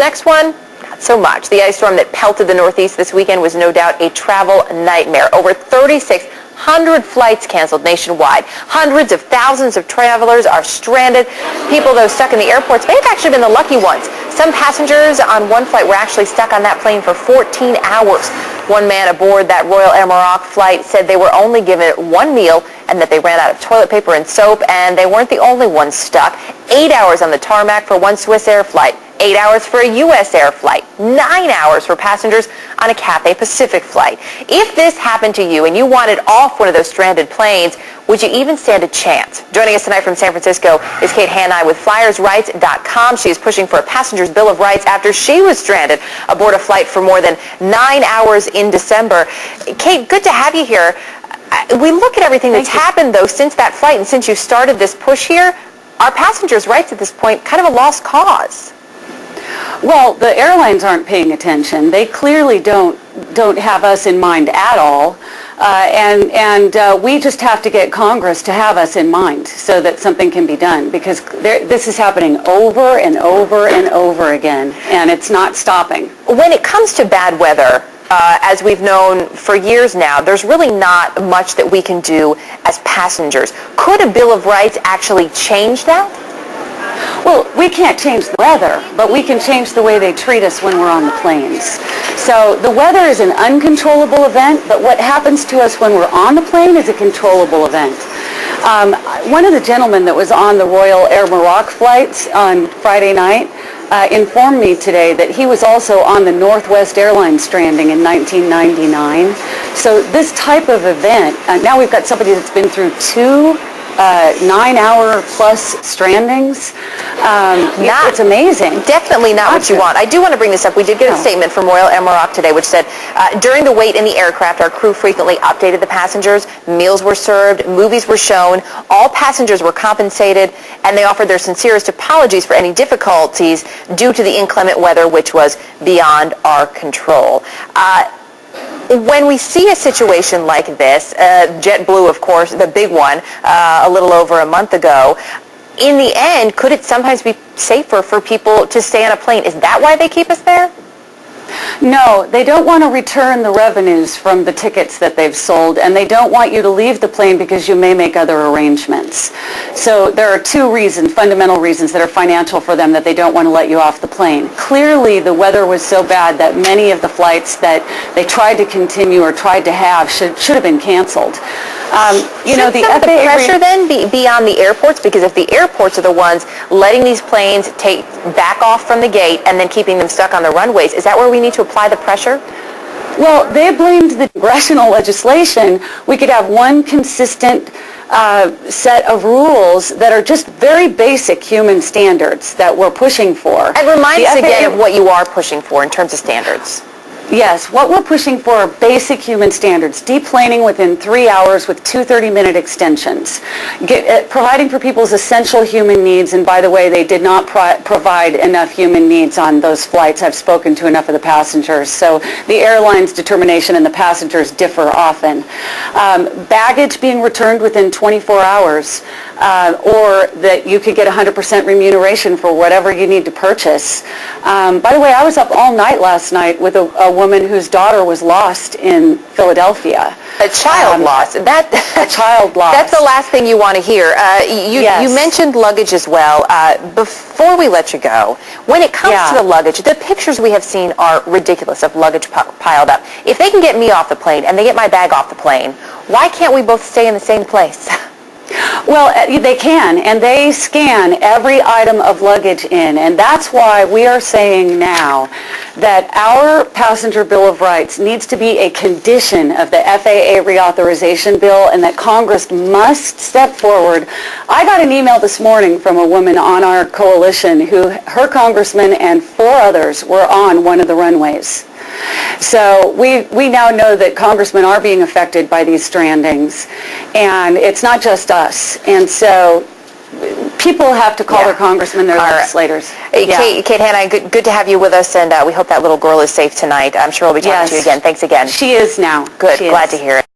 next one, not so much. The ice storm that pelted the Northeast this weekend was no doubt a travel nightmare. Over 3,600 flights canceled nationwide. Hundreds of thousands of travelers are stranded. People, though, stuck in the airports may have actually been the lucky ones. Some passengers on one flight were actually stuck on that plane for 14 hours. One man aboard that Royal Air Maroc flight said they were only given one meal and that they ran out of toilet paper and soap, and they weren't the only ones stuck. 8 hours on the tarmac for one Swiss Air flight. 8 hours for a U.S. Air flight, 9 hours for passengers on a Cathay Pacific flight. If this happened to you and you wanted off one of those stranded planes, would you even stand a chance? Joining us tonight from San Francisco is Kate Hanni with FlyersRights.com. She is pushing for a passenger's Bill of Rights after she was stranded aboard a flight for more than 9 hours in December. Kate, good to have you here. We look at everything that's happened, though, since that flight and since you started this push here. Are passengers' rights at this point kind of a lost cause? Well, the airlines aren't paying attention. They clearly don't have us in mind at all, and we just have to get Congress to have us in mind so that something can be done, because this is happening over and over and over again, and it's not stopping. When it comes to bad weather, as we've known for years now, there's really not much that we can do as passengers. Could a Bill of Rights actually change that? Well, we can't change the weather, but we can change the way they treat us when we're on the planes. So the weather is an uncontrollable event, but what happens to us when we're on the plane is a controllable event. One of the gentlemen that was on the Royal Air Maroc flights on Friday night informed me today that he was also on the Northwest Airlines stranding in 1999. So this type of event, now we've got somebody that's been through two 9-hour-plus strandings. It's amazing. Definitely not what you want. I do want to bring this up. We did get a statement from Royal Air Maroc today which said, during the wait in the aircraft, our crew frequently updated the passengers. Meals were served. Movies were shown. All passengers were compensated, and they offered their sincerest apologies for any difficulties due to the inclement weather, which was beyond our control. When we see a situation like this, JetBlue, of course, the big one, a little over a month ago, in the end, could it sometimes be safer for people to stay on a plane? Is that why they keep us there? No, they don't want to return the revenues from the tickets that they've sold, and they don't want you to leave the plane because you may make other arrangements. So there are two reasons, fundamental reasons, that are financial for them that they don't want to let you off the plane. Clearly, the weather was so bad that many of the flights that they tried to continue or tried to have should have been canceled. The pressure then be on the airports? Because if the airports are the ones letting these planes take back off from the gate and then keeping them stuck on the runways, is that where we need to apply the pressure? Well, they blamed the congressional legislation. We could have one consistent set of rules that are just very basic human standards that we're pushing for. And remind us again of what you are pushing for in terms of standards. Yes, what we're pushing for are basic human standards. Deplaning within 3 hours with 2 30-minute extensions. Providing for people's essential human needs, and by the way, they did not provide enough human needs on those flights. I've spoken to enough of the passengers. So the airline's determination and the passengers differ often. Baggage being returned within 24 hours, or that you could get 100% remuneration for whatever you need to purchase. By the way, I was up all night last night with a woman whose daughter was lost in Philadelphia. A child lost. A child lost. That's the last thing you want to hear. Yes. You mentioned luggage as well. Before we let you go, when it comes to the luggage, the pictures we have seen are ridiculous of luggage piled up. If they can get me off the plane and they get my bag off the plane, why can't we both stay in the same place? Well, they can, and they scan every item of luggage in, and that's why we are saying now that our passenger Bill of Rights needs to be a condition of the FAA reauthorization bill, and that Congress must step forward. I got an email this morning from a woman on our coalition who, her congressman and 4 others were on one of the runways. So we now know that congressmen are being affected by these strandings, and it's not just us. And so people have to call their congressmen, their legislators. Kate Hanni, good to have you with us, and we hope that little girl is safe tonight. I'm sure we'll be talking to you again. Thanks again. She is now. Good. Glad to hear it.